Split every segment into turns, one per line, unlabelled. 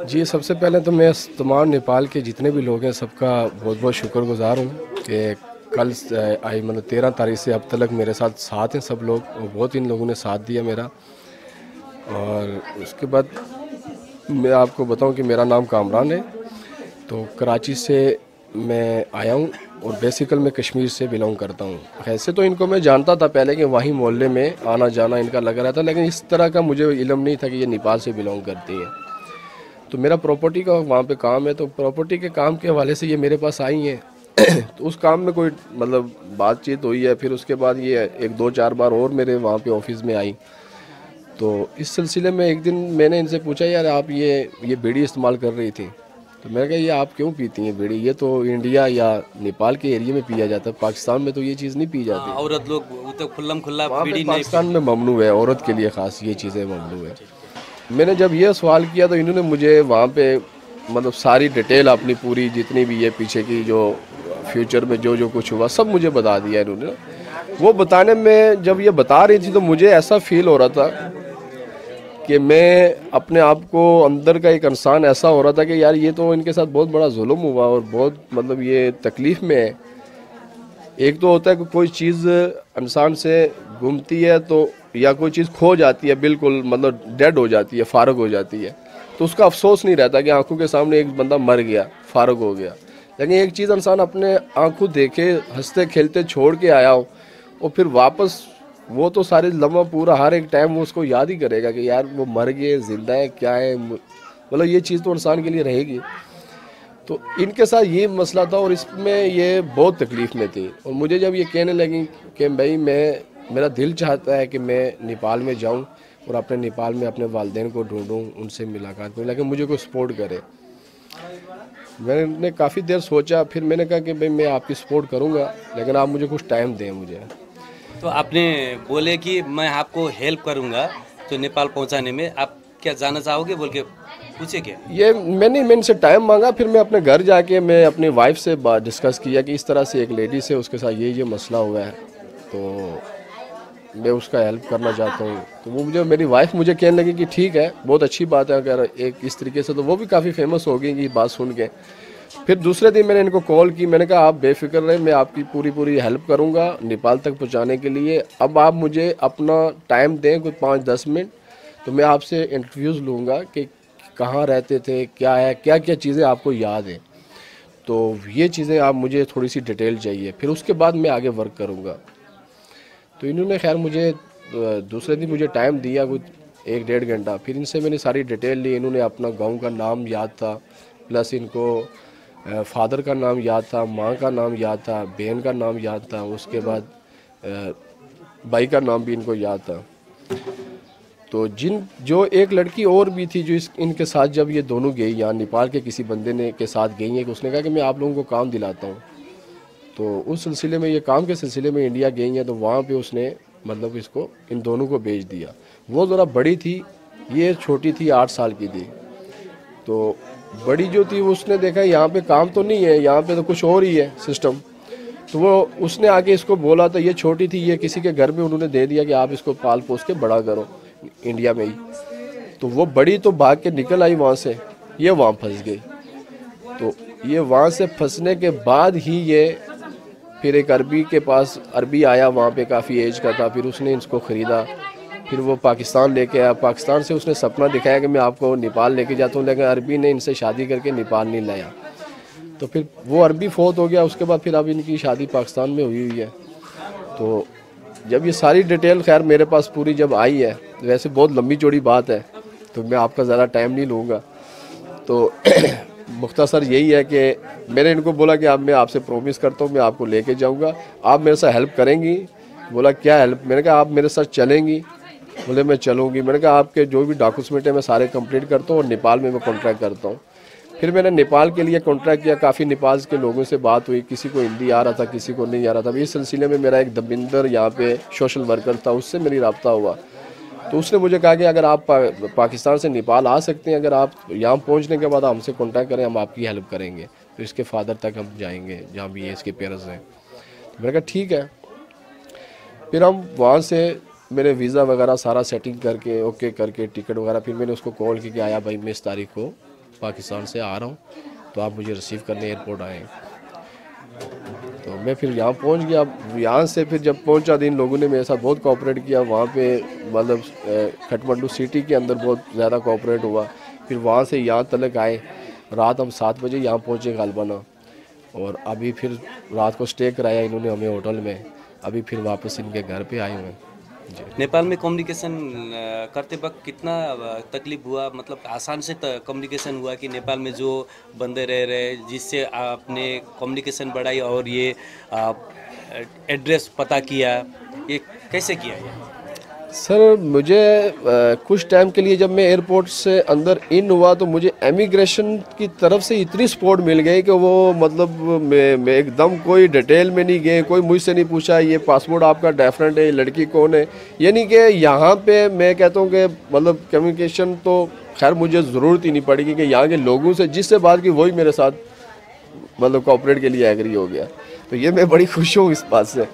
जी, सबसे पहले तो मैं तमाम नेपाल के जितने भी लोग हैं सबका बहुत बहुत शुक्रगुज़ार हूँ कि कल आई मतलब 13 तारीख से अब तक मेरे साथ हैं सब लोग, और बहुत इन लोगों ने साथ दिया मेरा। और उसके बाद मैं आपको बताऊं कि मेरा नाम कामरान है, तो कराची से मैं आया हूँ और बेसिकल मैं कश्मीर से बिलोंग करता हूँ। ऐसे तो इनको मैं जानता था पहले कि वहीं मोहल्ले में आना जाना इनका लगा रहता, लेकिन इस तरह का मुझे इल्म नहीं था कि ये नेपाल से बिलोंग करती हैं। तो मेरा प्रॉपर्टी का वहाँ पे काम है, तो प्रॉपर्टी के काम के हवाले से ये मेरे पास आई हैं। तो उस काम में कोई मतलब बातचीत हुई है, फिर उसके बाद ये एक दो चार बार और मेरे वहाँ पे ऑफिस में आई। तो इस सिलसिले में एक दिन मैंने इनसे पूछा, यार आप ये बीड़ी इस्तेमाल कर रही थी, तो मैंने कहा ये आप क्यों पीती हैं बीड़ी, ये तो इंडिया या नेपाल के एरिया में पिया जाता है, पाकिस्तान में तो ये चीज़ नहीं पी जाती।
औरत लोग वो तो खुल्लम खुल्ला
वहाँ पे
बीड़ी नहीं
पाकिस्तान में ममनू है, औरत के लिए ख़ास ये चीज़ें ममनू है। मैंने जब ये सवाल किया तो इन्होंने मुझे वहाँ पे मतलब सारी डिटेल अपनी पूरी जितनी भी है पीछे की, जो फ्यूचर में जो जो कुछ हुआ सब मुझे बता दिया इन्होंने। वो बताने में जब ये बता रही थी तो मुझे ऐसा फील हो रहा था कि मैं अपने आप को अंदर का एक इंसान ऐसा हो रहा था कि यार ये तो इनके साथ बहुत बड़ा जुल्म हुआ और बहुत मतलब ये तकलीफ़ में है। एक तो होता है कि कोई चीज़ इंसान से घूमती है तो, या कोई चीज़ खो जाती है, बिल्कुल मतलब डेड हो जाती है, फारग हो जाती है, तो उसका अफसोस नहीं रहता कि आंखों के सामने एक बंदा मर गया, फारग हो गया। लेकिन एक चीज़ इंसान अपने आंखों देखे हंसते खेलते छोड़ के आया हो और फिर वापस, वो तो सारे लम्हा पूरा हर एक टाइम वो उसको याद ही करेगा कि यार वो मर गए, जिंदा है, क्या है, मतलब ये चीज़ तो इंसान के लिए रहेगी। तो इनके साथ ये मसला था और इसमें ये बहुत तकलीफ़ में थी। और मुझे जब ये कहने लगी कि भाई मेरा दिल चाहता है कि मैं नेपाल में जाऊं और अपने नेपाल में अपने वालिदैन को ढूंढूं, उनसे मुलाकात करूं, लेकिन मुझे कोई सपोर्ट करे। मैंने काफ़ी देर सोचा, फिर मैंने कहा कि भाई मैं आपकी सपोर्ट करूंगा, लेकिन आप मुझे कुछ टाइम दें मुझे।
तो आपने बोले कि मैं आपको हेल्प करूंगा तो नेपाल पहुंचाने में, आप क्या जाना चाहोगे बोल के पूछे क्या?
ये मैंने इनसे टाइम मांगा, फिर मैं अपने घर जाके मैं अपनी वाइफ से बात डिस्कस किया कि इस तरह से एक लेडी से उसके साथ ये मसला हुआ है, तो मैं उसका हेल्प करना चाहता हूँ। तो वो मुझे मेरी वाइफ मुझे कहने लगी कि ठीक है, बहुत अच्छी बात है अगर एक इस तरीके से, तो वो भी काफ़ी फेमस हो गई ये बात सुन के। फिर दूसरे दिन मैंने इनको कॉल की, मैंने कहा आप बेफिक्र रहें, मैं आपकी पूरी पूरी हेल्प करूँगा नेपाल तक पहुँचाने के लिए। अब आप मुझे अपना टाइम दें कुछ 5-10 मिनट, तो मैं आपसे इंटरव्यूज़ लूँगा कि कहाँ रहते थे, क्या है, क्या क्या चीज़ें आपको याद हैं, तो ये चीज़ें आप मुझे थोड़ी सी डिटेल चाहिए, फिर उसके बाद मैं आगे वर्क करूँगा। तो इन्होंने खैर मुझे दूसरे दिन मुझे टाइम दिया कुछ 1-1.5 घंटा, फिर इनसे मैंने सारी डिटेल ली। इन्होंने अपना गांव का नाम याद था, प्लस इनको फादर का नाम याद था, माँ का नाम याद था, बहन का नाम याद था, उसके बाद भाई का नाम भी इनको याद था। तो जो एक लड़की और भी थी जो इनके साथ जब ये दोनों गई यहाँ नेपाल के किसी बंदे ने के साथ गई है, कि उसने कहा कि मैं आप लोगों को काम दिलाता हूँ, तो उस सिलसिले में ये काम के सिलसिले में इंडिया गई हैं, तो वहाँ पे उसने मतलब इसको इन दोनों को भेज दिया। वो ज़रा बड़ी थी, ये छोटी थी, 8 साल की थी। तो बड़ी जो थी उसने देखा यहाँ पे काम तो नहीं है, यहाँ पे तो कुछ और ही है सिस्टम, तो वो उसने आके इसको बोला, तो ये छोटी थी, ये किसी के घर में उन्होंने दे दिया कि आप इसको पाल पोस के बड़ा करो इंडिया में ही। तो वो बड़ी तो भाग के निकल आई वहाँ से, ये वहाँ फंस गई। तो ये वहाँ से फंसने के बाद ही ये फिर एक अरबी के पास, अरबी आया वहाँ पे, काफ़ी एज का था, फिर उसने इसको ख़रीदा, फिर वो पाकिस्तान लेके आया। पाकिस्तान से उसने सपना दिखाया कि मैं आपको नेपाल लेके जाता हूँ, लेकिन अरबी ने इनसे शादी करके नेपाल नहीं लाया। तो फिर वो अरबी फौत हो गया, उसके बाद फिर अब इनकी शादी पाकिस्तान में हुई है। तो जब ये सारी डिटेल खैर मेरे पास पूरी जब आई है, वैसे बहुत लंबी चौड़ी बात है तो मैं आपका ज़्यादा टाइम नहीं लूँगा, तो मुख्तसर यही है कि मैंने इनको बोला कि अब मैं आपसे प्रॉमिस करता हूँ मैं आपको लेके जाऊँगा, आप मेरे साथ हेल्प करेंगी। बोला क्या हेल्प? मैंने कहा आप मेरे साथ चलेंगी? बोले मैं चलूँगी। मैंने कहा आपके जो भी डॉक्यूमेंट है मैं सारे कंप्लीट करता हूँ और नेपाल में मैं कॉन्ट्रैक्ट करता हूँ। फिर मैंने नेपाल के लिए कॉन्ट्रैक्ट किया, काफ़ी नेपाल के लोगों से बात हुई, किसी को हिंदी आ रहा था, किसी को नहीं आ रहा था। इस सिलसिले में मेरा एक दबिंदर यहाँ पे सोशल वर्कर था, उससे मेरी रब्ता हुआ। तो उसने मुझे कहा कि अगर आप पाकिस्तान से नेपाल आ सकते हैं, अगर आप यहाँ पहुँचने के बाद हमसे कांटेक्ट करें, हम आपकी हेल्प करेंगे। तो इसके फादर तक हम जाएंगे जहाँ भी ये इसके पेरेंट्स हैं। तो मैंने कहा ठीक है। फिर हम वहाँ से मेरे वीज़ा वगैरह सारा सेटिंग करके ओके करके टिकट वगैरह, फिर मैंने उसको कॉल की कि आया भाई मैं इस तारीख को पाकिस्तान से आ रहा हूँ, तो आप मुझे रिसीव करने एयरपोर्ट आए। तो मैं फिर यहाँ पहुँच गया। यहाँ से फिर जब पहुँचा तो इन लोगों ने मेरे साथ बहुत कोऑपरेट किया। वहाँ पे मतलब काठमांडू सिटी के अंदर बहुत ज़्यादा कोऑपरेट हुआ। फिर वहाँ से यहाँ तक आए, रात हम 7 बजे यहाँ पहुँचे गालबाना, और अभी फिर रात को स्टे कराया इन्होंने हमें होटल में। अभी फिर वापस इनके घर पे आए हुए हैं जी।
नेपाल में कम्युनिकेशन करते वक्त कितना तकलीफ हुआ, मतलब आसान से कम्युनिकेशन हुआ कि नेपाल में जो बंदे रह रहे जिससे आपने कम्युनिकेशन बढ़ाई और ये एड्रेस पता किया, ये कैसे किया ये?
सर मुझे कुछ टाइम के लिए जब मैं एयरपोर्ट से अंदर इन हुआ तो मुझे इमिग्रेशन की तरफ से इतनी सपोर्ट मिल गई कि वो मतलब मैं एकदम कोई डिटेल में नहीं गए, कोई मुझसे नहीं पूछा ये पासपोर्ट आपका डिफरेंट है, ये लड़की कौन है। यानी कि यहाँ पे मैं कहता हूँ कि मतलब कम्युनिकेशन तो खैर मुझे ज़रूरत ही नहीं पड़ेगी कि यहाँ के लोगों से जिससे बात की वही मेरे साथ मतलब कोऑपरेट के लिए एग्री हो गया। तो ये मैं बड़ी खुश हूँ इस बात से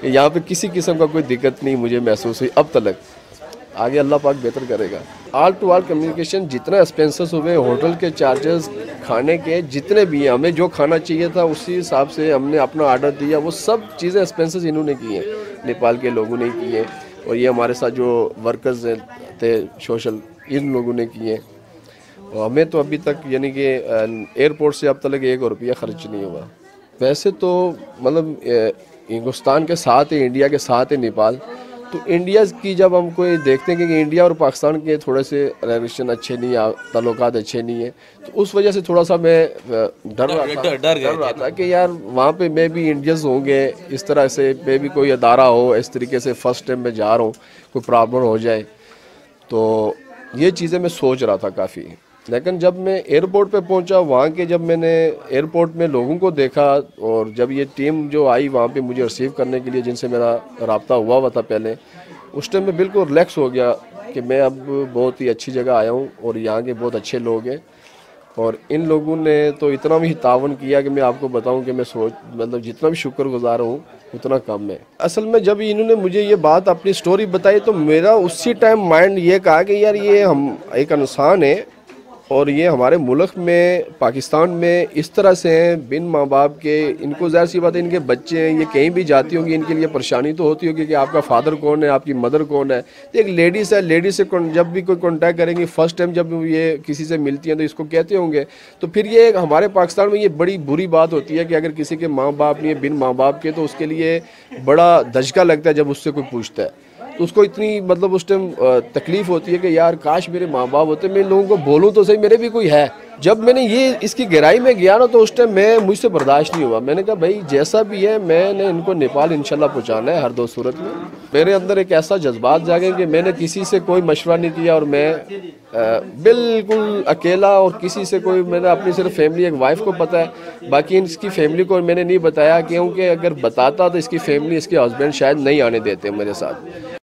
कि यहाँ पे किसी किस्म का कोई दिक्कत नहीं मुझे महसूस हुई अब तक। आगे अल्लाह पाक बेहतर करेगा। ऑल टू ऑल कम्युनिकेशन जितना एक्सपेंसेस हुए, होटल के चार्जेस, खाने के जितने भी हैं, हमें जो खाना चाहिए था उसी हिसाब से हमने अपना ऑर्डर दिया, वो सब चीज़ें एक्सपेंसेस इन्होंने किए, नेपाल के लोगों ने किए। और ये हमारे साथ जो वर्कर्स थे सोशल, इन लोगों ने किए। और हमें तो अभी तक यानी कि एयरपोर्ट से अब तक 1 रुपया खर्च नहीं हुआ। वैसे तो मतलब हिंदुस्तान के साथ है, इंडिया के साथ है नेपाल। तो इंडिया की जब हम कोई देखते हैं कि इंडिया और पाकिस्तान के थोड़े से रिलेशन अच्छे नहीं है, ताल्लुकात अच्छे नहीं है, तो उस वजह से थोड़ा सा मैं डर रहा था कि यार वहाँ पे मैं भी इंडियंस होंगे, इस तरह से मैं भी कोई अदारा हो, इस तरीके से फर्स्ट टाइम मैं जा रहा हूँ, कोई प्रॉब्लम हो जाए। तो ये चीज़ें मैं सोच रहा था काफ़ी। लेकिन जब मैं एयरपोर्ट पे पहुंचा, वहाँ के जब मैंने एयरपोर्ट में लोगों को देखा और जब ये टीम जो आई वहाँ पे मुझे रिसीव करने के लिए, जिनसे मेरा रब्ता हुआ था पहले, उस टाइम मैं बिल्कुल रिलैक्स हो गया कि मैं अब बहुत ही अच्छी जगह आया हूँ और यहाँ के बहुत अच्छे लोग हैं। और इन लोगों ने तो इतना भी तावन किया कि मैं आपको बताऊं कि मैं मतलब जितना भी शुक्रगुजार हूँ उतना कम है। असल में जब इन्होंने मुझे ये बात अपनी स्टोरी बताई तो मेरा उसी टाइम माइंड ये कहा कि यार ये हम एक इंसान है और ये हमारे मुल्क में, पाकिस्तान में इस तरह से हैं बिन माँ बाप के। इनको ज़ाहिर सी बात है, इनके बच्चे हैं, ये कहीं भी जाती होंगी, इनके लिए परेशानी तो होती होगी कि आपका फादर कौन है, आपकी मदर कौन है। तो एक लेडीज़ है, लेडीज़ से जब भी कोई कांटेक्ट करेंगी, फर्स्ट टाइम जब ये किसी से मिलती हैं तो इसको कहते होंगे। तो फिर ये हमारे पाकिस्तान में ये बड़ी बुरी बात होती है कि अगर किसी के माँ बाप नहीं है, बिन माँ बाप के, तो उसके लिए बड़ा धचका लगता है जब उससे कोई पूछता है। तो उसको इतनी मतलब उस टाइम तकलीफ़ होती है कि यार काश मेरे माँ बाप होते, मैं इन लोगों को बोलूँ तो सही मेरे भी कोई है। जब मैंने ये इसकी गहराई में गया ना तो उस टाइम मुझसे बर्दाश्त नहीं हुआ। मैंने कहा भाई जैसा भी है मैंने इनको नेपाल इंशाल्लाह पहुँचाना है हर 2 सूरत में। मेरे अंदर एक ऐसा जज्बात जागे कि मैंने किसी से कोई मशवरा नहीं किया और मैं बिल्कुल अकेला, और किसी से कोई, मैंने अपनी सिर्फ फैमिली, एक वाइफ को पता है, बाकी इसकी फैमिली को मैंने नहीं बताया, क्योंकि अगर बताता तो इसकी फैमिली, इसके हस्बैंड शायद नहीं आने देते मेरे साथ।